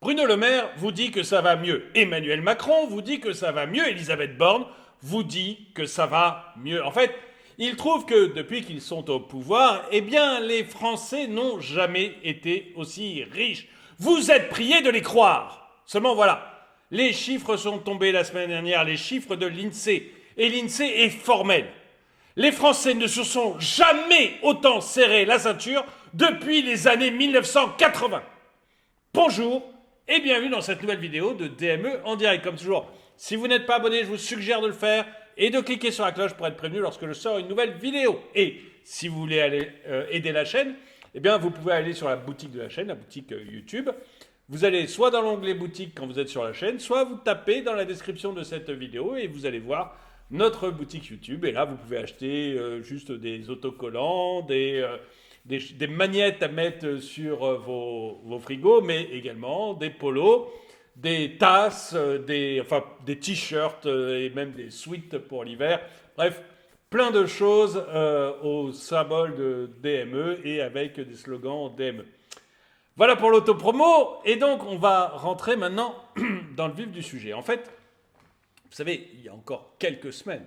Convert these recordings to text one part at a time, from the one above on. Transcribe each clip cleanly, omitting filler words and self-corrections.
Bruno Le Maire vous dit que ça va mieux. Emmanuel Macron vous dit que ça va mieux. Elisabeth Borne vous dit que ça va mieux. En fait, ils trouvent que depuis qu'ils sont au pouvoir, eh bien, les Français n'ont jamais été aussi riches. Vous êtes priés de les croire. Seulement voilà, les chiffres sont tombés la semaine dernière, les chiffres de l'INSEE. Et l'INSEE est formel. Les Français ne se sont jamais autant serré la ceinture depuis les années 1980. Bonjour et bienvenue dans cette nouvelle vidéo de DME en direct. Comme toujours, si vous n'êtes pas abonné, je vous suggère de le faire et de cliquer sur la cloche pour être prévenu lorsque je sors une nouvelle vidéo. Et si vous voulez aller aider la chaîne, eh bien vous pouvez aller sur la boutique de la chaîne, la boutique YouTube. Vous allez soit dans l'onglet boutique quand vous êtes sur la chaîne, soit vous tapez dans la description de cette vidéo et vous allez voir notre boutique YouTube. Et là, vous pouvez acheter juste des autocollants, des magnettes à mettre sur vos frigos, mais également des polos, des tasses, des t-shirts et même des sweats pour l'hiver. Bref, plein de choses au symbole de DME et avec des slogans DME. Voilà pour l'autopromo. Et donc, on va rentrer maintenant dans le vif du sujet. En fait, vous savez, il y a encore quelques semaines,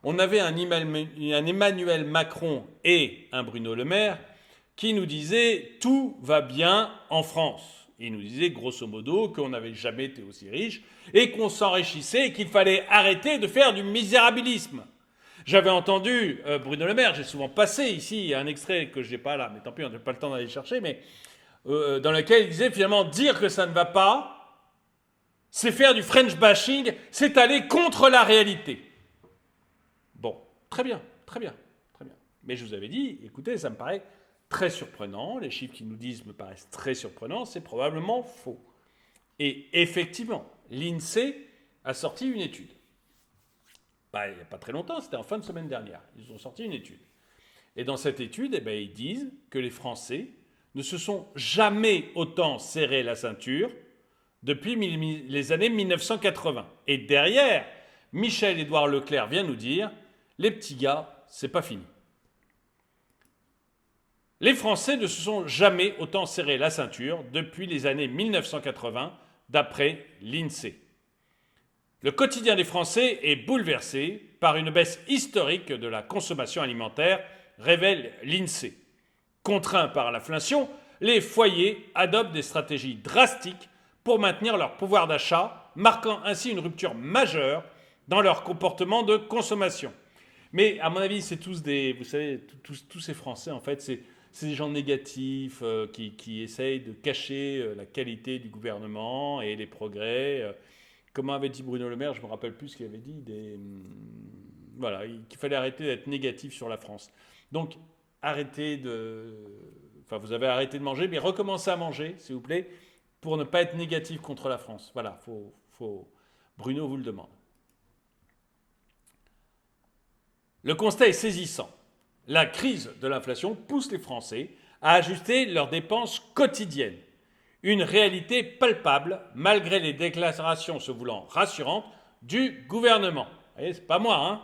on avait un Emmanuel Macron et un Bruno Le Maire qui nous disaient « tout va bien en France ». Ils nous disaient grosso modo qu'on n'avait jamais été aussi riche et qu'on s'enrichissait et qu'il fallait arrêter de faire du misérabilisme. J'avais entendu Bruno Le Maire, j'ai souvent passé ici un extrait que je n'ai pas là, mais tant pis, on n'a pas le temps d'aller chercher, mais dans lequel il disait finalement dire que ça ne va pas, c'est faire du French bashing, c'est aller contre la réalité. Bon, très bien. Mais je vous avais dit, écoutez, ça me paraît très surprenant, les chiffres qu'ils nous disent me paraissent très surprenants, c'est probablement faux. Et effectivement, l'INSEE a sorti une étude. Il n'y a pas très longtemps, c'était en fin de semaine dernière, ils ont sorti une étude. Et dans cette étude, ils disent que les Français ne se sont jamais autant serré la ceinture depuis les années 1980. Et derrière, Michel-Édouard Leclerc vient nous dire « Les petits gars, c'est pas fini ». Les Français ne se sont jamais autant serré la ceinture depuis les années 1980, d'après l'INSEE. Le quotidien des Français est bouleversé par une baisse historique de la consommation alimentaire, révèle l'INSEE. Contraints par l'inflation, les foyers adoptent des stratégies drastiques pour maintenir leur pouvoir d'achat, marquant ainsi une rupture majeure dans leur comportement de consommation. Mais à mon avis, c'est tous vous savez, tous ces Français, en fait, c'est des gens négatifs qui essayent de cacher la qualité du gouvernement et les progrès. Comment avait dit Bruno Le Maire, je ne me rappelle plus ce qu'il avait dit, voilà, qu'il fallait arrêter d'être négatif sur la France. Donc, vous avez arrêté de manger, mais recommencez à manger, s'il vous plaît, pour ne pas être négatif contre la France. Voilà, Bruno vous le demande. Le constat est saisissant. La crise de l'inflation pousse les Français à ajuster leurs dépenses quotidiennes. Une réalité palpable, malgré les déclarations se voulant rassurantes du gouvernement. Vous voyez, c'est pas moi, hein.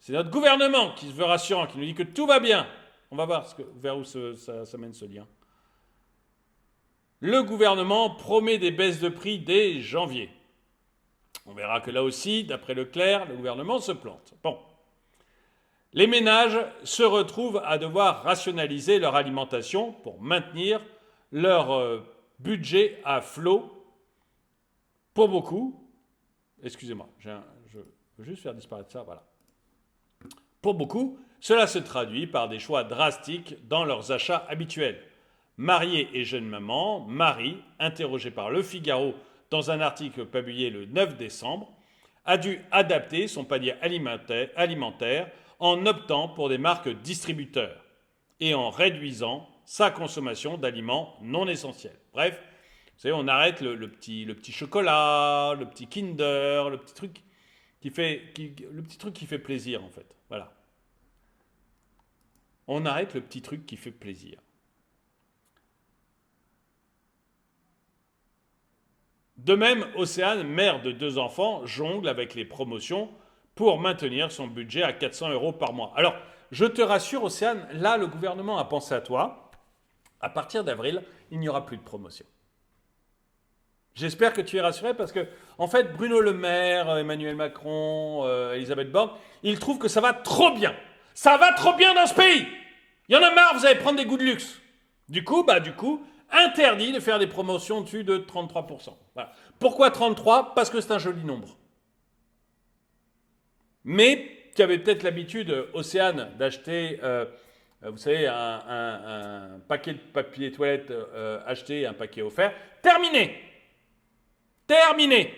C'est notre gouvernement qui se veut rassurant, qui nous dit que tout va bien. On va voir vers où ça mène ce lien. Le gouvernement promet des baisses de prix dès janvier. On verra que là aussi, d'après Leclerc, le gouvernement se plante. Bon. Les ménages se retrouvent à devoir rationaliser leur alimentation pour maintenir leur budget à flot. Pour beaucoup, excusez-moi, je veux juste faire disparaître ça, voilà. Pour beaucoup, cela se traduit par des choix drastiques dans leurs achats habituels. Mariée et jeune maman, Marie, interrogée par Le Figaro dans un article publié le 9 décembre, a dû adapter son panier alimentaire en optant pour des marques distributeurs et en réduisant sa consommation d'aliments non essentiels. Bref, vous savez, on arrête le petit chocolat, le petit Kinder, le petit truc qui fait plaisir en fait. Voilà. On arrête le petit truc qui fait plaisir. De même, Océane, mère de 2 enfants, jongle avec les promotions pour maintenir son budget à 400 € par mois. Alors, je te rassure, Océane, là, le gouvernement a pensé à toi. À partir d'avril, il n'y aura plus de promotion. J'espère que tu es rassuré parce que, en fait, Bruno Le Maire, Emmanuel Macron, Elisabeth Borne, ils trouvent que ça va trop bien. Ça va trop bien dans ce pays. Il y en a marre, vous allez prendre des goûts de luxe. Du coup, interdit de faire des promotions au-dessus de 33%. Voilà. Pourquoi 33 ? Parce que c'est un joli nombre. Mais tu avais peut-être l'habitude, Océane, d'acheter, vous savez, un paquet de papier toilette acheté, un paquet offert. Terminé. Terminé.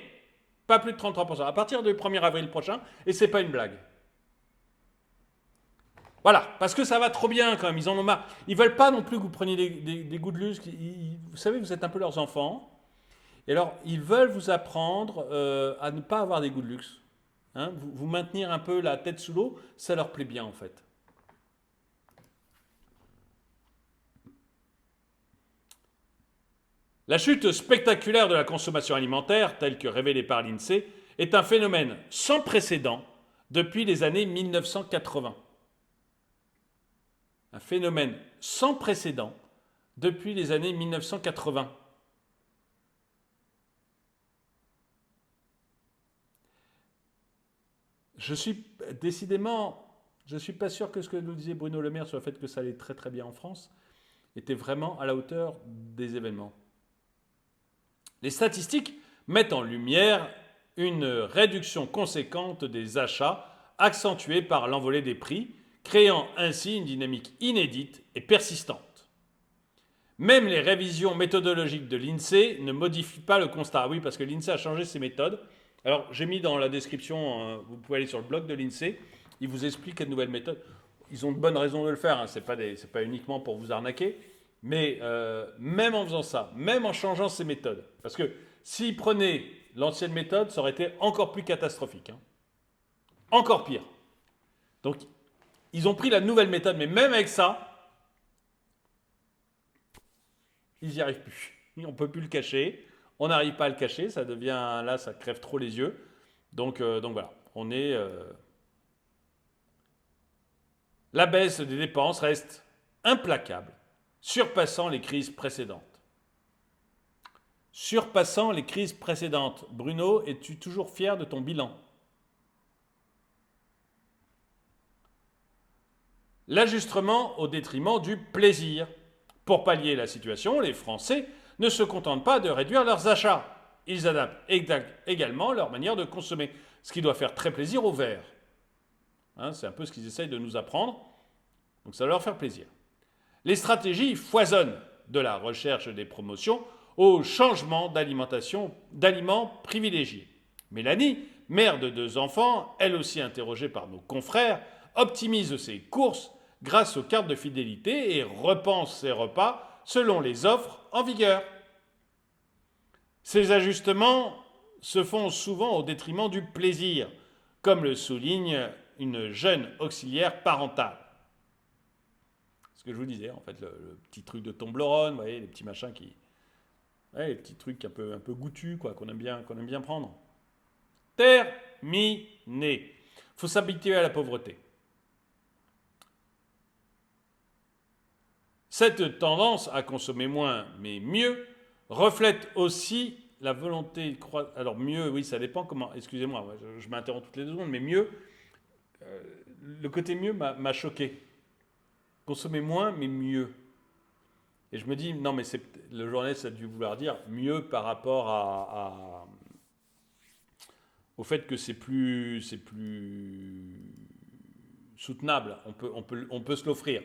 Pas plus de 33%. À partir du 1er avril prochain, et c'est pas une blague. Voilà, parce que ça va trop bien quand même, ils en ont marre. Ils veulent pas non plus que vous preniez des goûts de luxe. Vous savez, vous êtes un peu leurs enfants. Et alors, ils veulent vous apprendre à ne pas avoir des goûts de luxe. Hein, vous maintenir un peu la tête sous l'eau, ça leur plaît bien en fait. La chute spectaculaire de la consommation alimentaire, telle que révélée par l'INSEE, est un phénomène sans précédent depuis les années 1980. Un phénomène sans précédent depuis les années 1980. Je suis pas sûr que ce que nous disait Bruno Le Maire sur le fait que ça allait très très bien en France était vraiment à la hauteur des événements. Les statistiques mettent en lumière une réduction conséquente des achats accentuée par l'envolée des prix, créant ainsi une dynamique inédite et persistante. Même les révisions méthodologiques de l'INSEE ne modifient pas le constat. Oui, parce que l'INSEE a changé ses méthodes. Alors, j'ai mis dans la description, vous pouvez aller sur le blog de l'INSEE, ils vous expliquent les nouvelles méthodes. Ils ont de bonnes raisons de le faire, hein. C'est pas uniquement pour vous arnaquer. Mais même en faisant ça, même en changeant ces méthodes, parce que s'ils prenaient l'ancienne méthode, ça aurait été encore plus catastrophique. Hein. Encore pire. Donc, ils ont pris la nouvelle méthode, mais même avec ça, ils n'y arrivent plus. On ne peut plus le cacher. On n'arrive pas à le cacher. Ça devient, là, ça crève trop les yeux. Donc voilà, on est... La baisse des dépenses reste implacable, surpassant les crises précédentes. Surpassant les crises précédentes. Bruno, es-tu toujours fier de ton bilan ? L'ajustement au détriment du plaisir. Pour pallier la situation, les Français ne se contentent pas de réduire leurs achats. Ils adaptent également leur manière de consommer, ce qui doit faire très plaisir aux Verts. Hein, c'est un peu ce qu'ils essayent de nous apprendre, donc ça va leur faire plaisir. Les stratégies foisonnent, de la recherche des promotions au changement d'aliments privilégiés. Mélanie, mère de 2 enfants, elle aussi interrogée par nos confrères, optimise ses courses grâce aux cartes de fidélité et repense ses repas selon les offres en vigueur. Ces ajustements se font souvent au détriment du plaisir, comme le souligne une jeune auxiliaire parentale. Ce que je vous disais, en fait, le petit truc de Toblerone, vous voyez, les petits machins qui... Ouais, les petits trucs un peu goûtus, quoi, qu'on aime bien prendre. Terminé. Faut s'habituer à la pauvreté. Cette tendance à consommer moins mais mieux reflète aussi la volonté de croître. Alors mieux, oui, ça dépend comment. Excusez-moi, je m'interromps toutes les 2 secondes, mais mieux, le côté mieux m'a choqué. Consommer moins mais mieux. Et je me dis, non mais le journaliste a dû vouloir dire mieux par rapport au fait que c'est plus soutenable. On peut se l'offrir.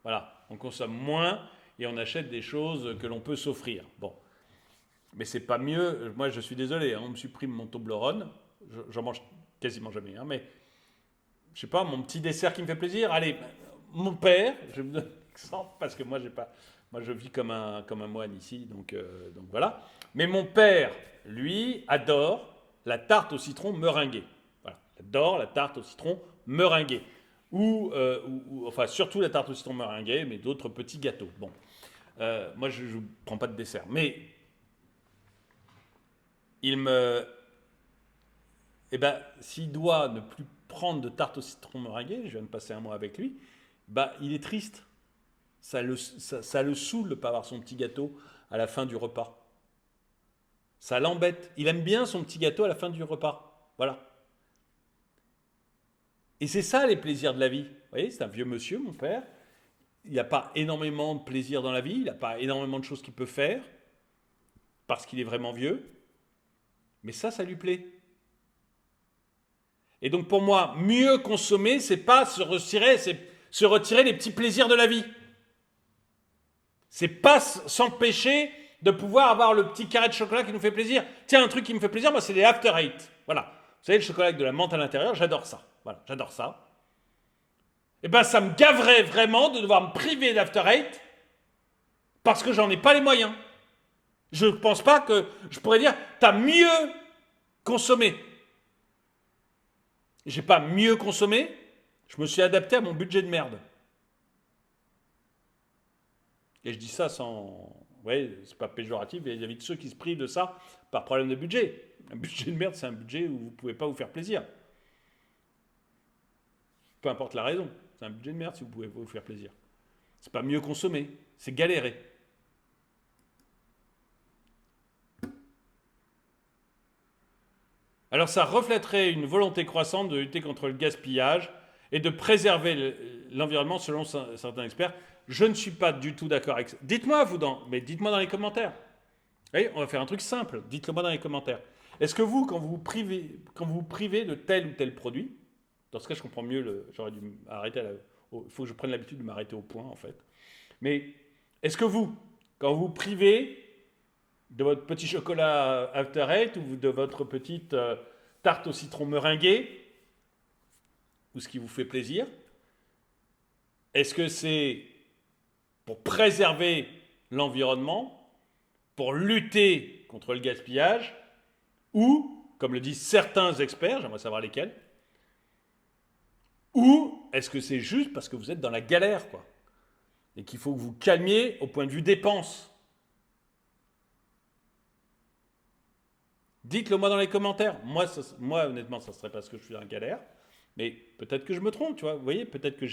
Voilà, on consomme moins et on achète des choses que l'on peut s'offrir. Bon, mais c'est pas mieux. Moi, je suis désolé, hein, on me supprime mon Toblerone. J'en mange quasiment jamais, hein, mais je sais pas, mon petit dessert qui me fait plaisir. Allez, mon père, je me donne l'exemple parce que moi, je vis comme un moine ici, donc voilà. Mais mon père, lui, adore la tarte au citron meringuée. Voilà, adore la tarte au citron meringuée. Enfin, surtout la tarte au citron meringuée, mais d'autres petits gâteaux. Bon, moi, je ne prends pas de dessert. Mais s'il doit ne plus prendre de tarte au citron meringuée, je viens de passer un mois avec lui, il est triste. Ça le saoule de ne pas avoir son petit gâteau à la fin du repas. Ça l'embête. Il aime bien son petit gâteau à la fin du repas. Voilà. Et c'est ça les plaisirs de la vie. Vous voyez, c'est un vieux monsieur, mon père. Il n'a pas énormément de plaisir dans la vie. Il n'a pas énormément de choses qu'il peut faire. Parce qu'il est vraiment vieux. Mais ça lui plaît. Et donc pour moi, mieux consommer, c'est pas se retirer les petits plaisirs de la vie. C'est pas s'empêcher de pouvoir avoir le petit carré de chocolat qui nous fait plaisir. Tiens, un truc qui me fait plaisir, moi, c'est les After Eight. Voilà. Vous savez, le chocolat avec de la menthe à l'intérieur, j'adore ça. Voilà, j'adore ça. Et ben, ça me gaverait vraiment de devoir me priver d'After Eight parce que j'en ai pas les moyens. Je ne pense pas que je pourrais dire, t'as mieux consommé. J'ai pas mieux consommé, je me suis adapté à mon budget de merde. Et je dis ça sans... Ouais, c'est pas péjoratif vis-à-vis de ceux qui se privent de ça par problème de budget. Un budget de merde, c'est un budget où vous pouvez pas vous faire plaisir. Peu importe la raison. C'est un budget de merde si vous pouvez pas vous faire plaisir. C'est pas mieux consommer, c'est galérer. Alors ça reflèterait une volonté croissante de lutter contre le gaspillage et de préserver l'environnement selon certains experts. Je ne suis pas du tout d'accord avec ça. Dites-moi mais dites-moi dans les commentaires. Vous voyez, on va faire un truc simple. Dites-le moi dans les commentaires. Est-ce que vous, quand vous vous privez de tel ou tel produit, dans ce cas je comprends mieux, j'aurais dû arrêter, il faut que je prenne l'habitude de m'arrêter au point en fait. Mais est-ce que vous, quand vous privez de votre petit chocolat After Eight ou de votre petite tarte au citron meringuée, ou ce qui vous fait plaisir, est-ce que c'est pour préserver l'environnement, pour lutter contre le gaspillage, ou, comme le disent certains experts, j'aimerais savoir lesquels, ou est-ce que c'est juste parce que vous êtes dans la galère, quoi, et qu'il faut que vous calmiez au point de vue dépenses. Dites-le moi dans les commentaires. Moi, honnêtement, ça serait parce que je suis dans la galère, mais peut-être que je me trompe, tu vois. Vous voyez, peut-être que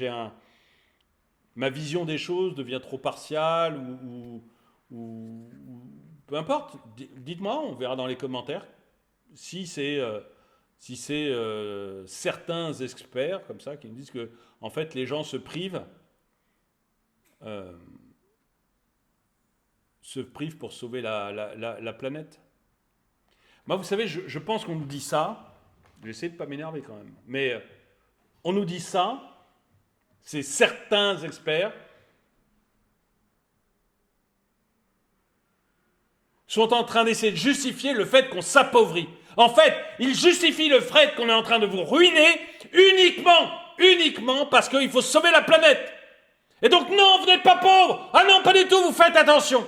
ma vision des choses devient trop partiale ou peu importe. Dites-moi, on verra dans les commentaires si c'est certains experts comme ça qui me disent que en fait les gens se privent pour sauver la planète. Moi, vous savez, je pense qu'on nous dit ça. Je vais essayer de ne pas m'énerver quand même. Mais on nous dit ça. C'est certains experts sont en train d'essayer de justifier le fait qu'on s'appauvrit. En fait, ils justifient le fait qu'on est en train de vous ruiner uniquement parce qu'il faut sauver la planète. Et donc non, vous n'êtes pas pauvres. Ah non, pas du tout, vous faites attention.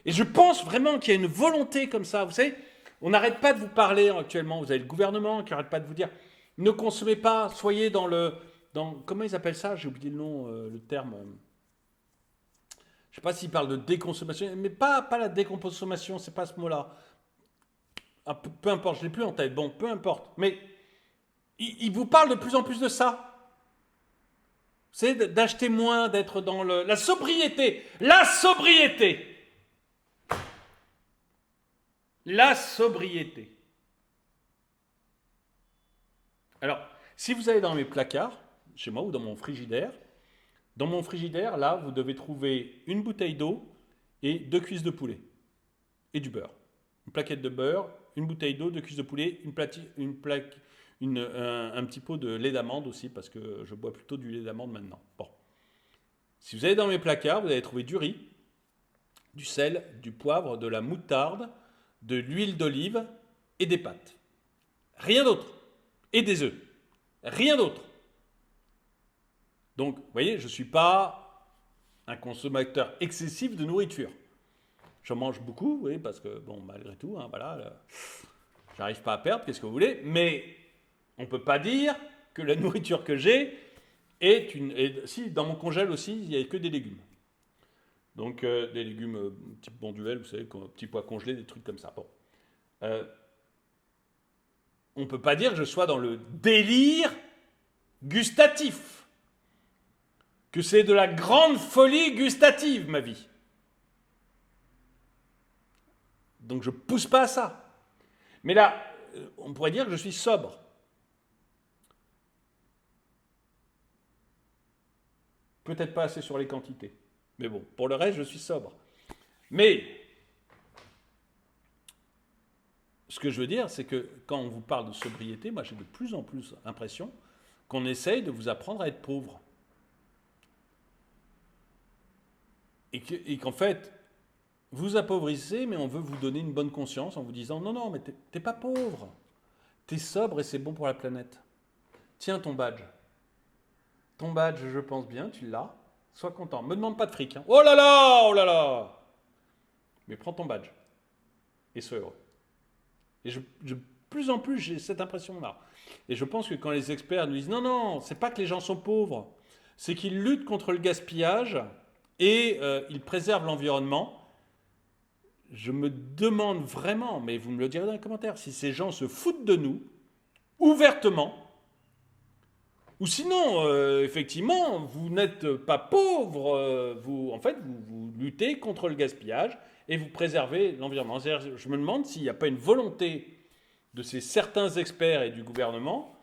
Et je pense vraiment qu'il y a une volonté comme ça. Vous savez, on n'arrête pas de vous parler actuellement. Vous avez le gouvernement qui n'arrête pas de vous dire ne consommez pas, soyez comment ils appellent ça? J'ai oublié le nom, le terme. Je ne sais pas s'ils parlent de déconsommation, mais pas la déconsommation, c'est pas ce mot-là. Ah, peu importe, je ne l'ai plus en tête. Bon, peu importe. Mais ils vous parlent de plus en plus de ça. C'est d'acheter moins, d'être dans la sobriété. La sobriété. La sobriété. Alors, si vous allez dans mes placards, chez moi, ou dans mon frigidaire, là, vous devez trouver une bouteille d'eau et 2 cuisses de poulet. Et du beurre. Une plaquette de beurre, une bouteille d'eau, 2 cuisses de poulet, un petit pot de lait d'amande aussi, parce que je bois plutôt du lait d'amande maintenant. Bon. Si vous allez dans mes placards, vous allez trouver du riz, du sel, du poivre, de la moutarde, de l'huile d'olive et des pâtes. Rien d'autre. Et des œufs. Rien d'autre. Donc, vous voyez, je ne suis pas un consommateur excessif de nourriture. J'en mange beaucoup, vous voyez, parce que, bon, malgré tout, hein, voilà, j'arrive pas à perdre, qu'est-ce que vous voulez, mais on ne peut pas dire que la nourriture que j'ai si, dans mon congèle aussi, il n'y a que des légumes. Donc, des légumes type bonduelle, vous savez, petits pois congelés, des trucs comme ça. Bon. On ne peut pas dire que je sois dans le délire gustatif. Que c'est de la grande folie gustative, ma vie. Donc je ne pousse pas à ça. Mais là, on pourrait dire que je suis sobre. Peut-être pas assez sur les quantités. Mais bon, pour le reste, je suis sobre. Mais ce que je veux dire, c'est que quand on vous parle de sobriété, moi j'ai de plus en plus l'impression qu'on essaye de vous apprendre à être pauvre. Et qu'en fait, vous appauvrissez, mais on veut vous donner une bonne conscience en vous disant non, non, mais t'es pas pauvre. T'es sobre et c'est bon pour la planète. Tiens ton badge. Ton badge, je pense bien, tu l'as. Sois content. Me demande pas de fric. Hein. Oh là là, oh là là. Mais prends ton badge et sois heureux. Et plus en plus, j'ai cette impression-là. Et je pense que quand les experts nous disent non, non, c'est pas que les gens sont pauvres, c'est qu'ils luttent contre le gaspillage et ils préservent l'environnement. Je me demande vraiment, mais vous me le direz dans les commentaires, si ces gens se foutent de nous, ouvertement, ou sinon, effectivement, vous n'êtes pas pauvre, en fait, vous luttez contre le gaspillage et vous préservez l'environnement. C'est-à-dire, je me demande s'il n'y a pas une volonté de ces certains experts et du gouvernement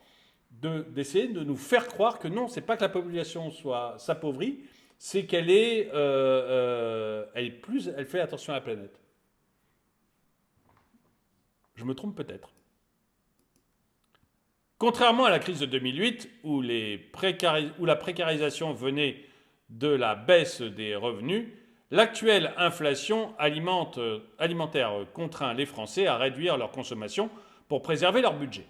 d'essayer de nous faire croire que non, c'est pas que la population s'appauvrit, c'est qu'elle elle fait attention à la planète. Je me trompe peut-être. Contrairement à la crise de 2008, où la précarisation venait de la baisse des revenus, l'actuelle inflation alimentaire contraint les Français à réduire leur consommation pour préserver leur budget.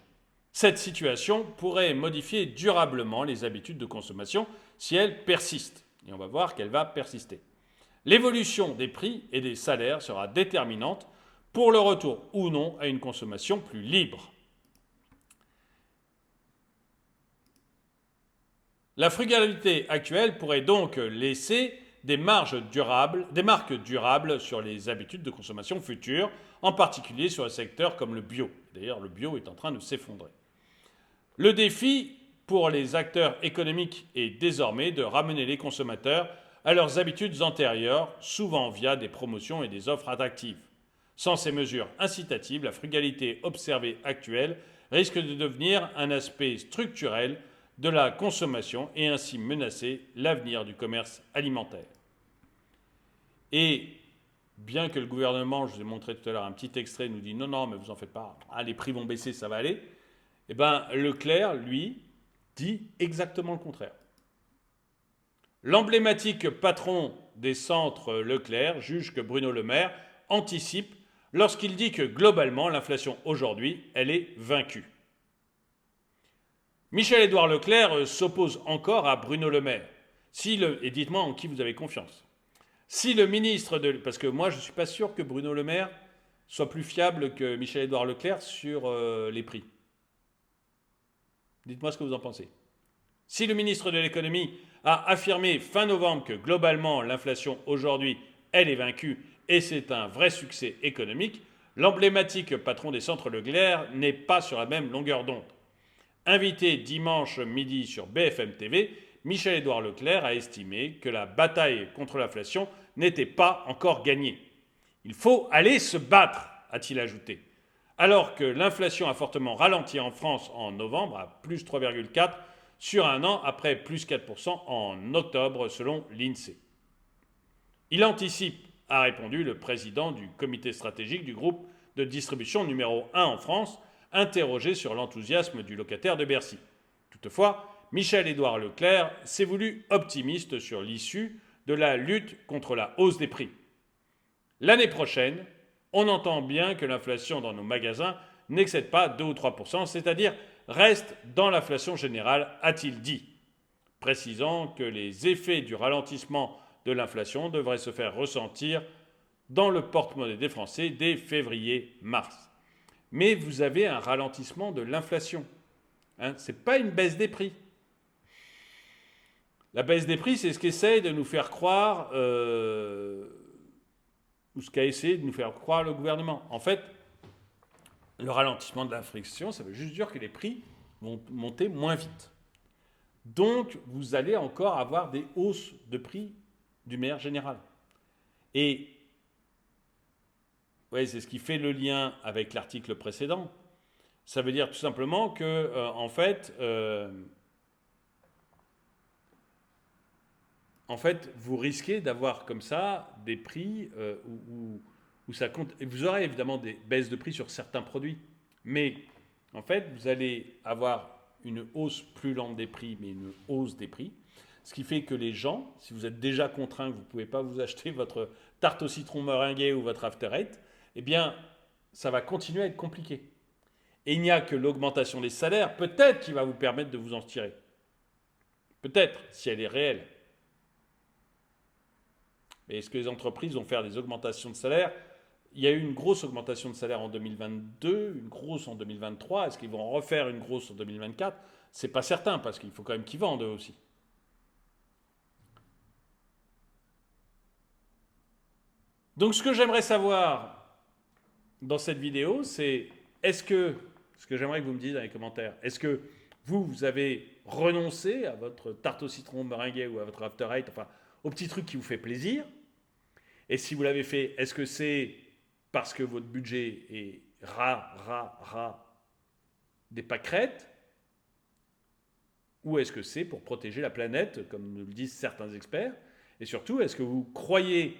Cette situation pourrait modifier durablement les habitudes de consommation si elle persiste. Et on va voir qu'elle va persister. L'évolution des prix et des salaires sera déterminante pour le retour ou non à une consommation plus libre. La frugalité actuelle pourrait donc laisser des marques durables sur les habitudes de consommation futures, en particulier sur un secteur comme le bio. D'ailleurs, le bio est en train de s'effondrer. Le défi pour les acteurs économiques est désormais de ramener les consommateurs à leurs habitudes antérieures, souvent via des promotions et des offres attractives. Sans ces mesures incitatives, la frugalité observée actuelle risque de devenir un aspect structurel de la consommation et ainsi menacer l'avenir du commerce alimentaire. Et bien que le gouvernement, je vous ai montré tout à l'heure un petit extrait, nous dit non, non, mais vous en faites pas, les prix vont baisser, ça va aller, eh bien Leclerc, lui, dit exactement le contraire. L'emblématique patron des centres Leclerc juge que Bruno Le Maire anticipe lorsqu'il dit que globalement, l'inflation aujourd'hui, elle est vaincue. Michel-Édouard Leclerc s'oppose encore à Bruno Le Maire. Et dites-moi en qui vous avez confiance. Si le ministre de... Parce que moi, je ne suis pas sûr que Bruno Le Maire soit plus fiable que Michel-Édouard Leclerc sur les prix. Dites-moi ce que vous en pensez. Si le ministre de l'économie a affirmé fin novembre que globalement, l'inflation aujourd'hui, elle est vaincue et c'est un vrai succès économique, l'emblématique patron des centres Leclerc n'est pas sur la même longueur d'onde. Invité dimanche midi sur BFM TV, Michel-Édouard Leclerc a estimé que la bataille contre l'inflation n'était pas encore gagnée. Il faut aller se battre, a-t-il ajouté. Alors que l'inflation a fortement ralenti en France en novembre, à plus 3,4% sur un an, après plus 4% en octobre, selon l'INSEE. Il anticipe, a répondu le président du comité stratégique du groupe de distribution numéro 1 en France, interrogé sur l'enthousiasme du locataire de Bercy. Toutefois, Michel-Édouard Leclerc s'est voulu optimiste sur l'issue de la lutte contre la hausse des prix. L'année prochaine, on entend bien que l'inflation dans nos magasins n'excède pas 2 ou 3%, c'est-à-dire reste dans l'inflation générale, a-t-il dit, précisant que les effets du ralentissement de l'inflation devraient se faire ressentir dans le porte-monnaie des Français dès février-mars. Mais vous avez un ralentissement de l'inflation. Ce n'est pas une baisse des prix. La baisse des prix, c'est ce qu'essaye de nous faire croire, ou ce qu'a essayé de nous faire croire le gouvernement. En fait, le ralentissement de l'inflation, ça veut juste dire que les prix vont monter moins vite. Donc, vous allez encore avoir des hausses de prix d'une manière générale. Et Oui, c'est ce qui fait le lien avec l'article précédent. Ça veut dire tout simplement que, en fait, vous risquez d'avoir comme ça des prix où ça compte. Et vous aurez évidemment des baisses de prix sur certains produits. Mais en fait, vous allez avoir une hausse plus lente des prix, mais une hausse des prix. Ce qui fait que les gens, si vous êtes déjà contraint, que vous ne pouvez pas vous acheter votre tarte au citron meringuée ou votre After Eight, eh bien, ça va continuer à être compliqué. Et il n'y a que l'augmentation des salaires, peut-être, qui va vous permettre de vous en tirer. Peut-être, si elle est réelle. Mais est-ce que les entreprises vont faire des augmentations de salaire? Il y a eu une grosse augmentation de salaire en 2022, une grosse en 2023. Est-ce qu'ils vont en refaire une grosse en 2024? C'est pas certain, parce qu'il faut quand même qu'ils vendent eux aussi. Donc ce que j'aimerais savoir dans cette vidéo, c'est ce que j'aimerais que vous me disiez dans les commentaires, est-ce que vous avez renoncé à votre tarte au citron meringuée ou à votre After Eight, enfin, au petit truc qui vous fait plaisir? Et si vous l'avez fait, est-ce que c'est parce que votre budget est des pâquerettes? Ou est-ce que c'est pour protéger la planète, comme nous le disent certains experts? Et surtout, est-ce que vous croyez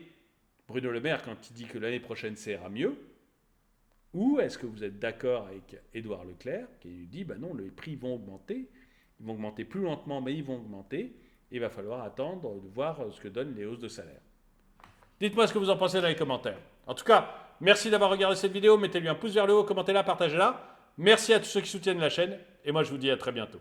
Bruno Le Maire quand il dit que l'année prochaine ça ira mieux? Ou est-ce que vous êtes d'accord avec Édouard Leclerc qui dit ben non, les prix vont augmenter, ils vont augmenter plus lentement, mais ils vont augmenter, et il va falloir attendre de voir ce que donnent les hausses de salaire. Dites-moi ce que vous en pensez dans les commentaires. En tout cas, merci d'avoir regardé cette vidéo, mettez-lui un pouce vers le haut, commentez-la, partagez-la. Merci à tous ceux qui soutiennent la chaîne, et moi je vous dis à très bientôt.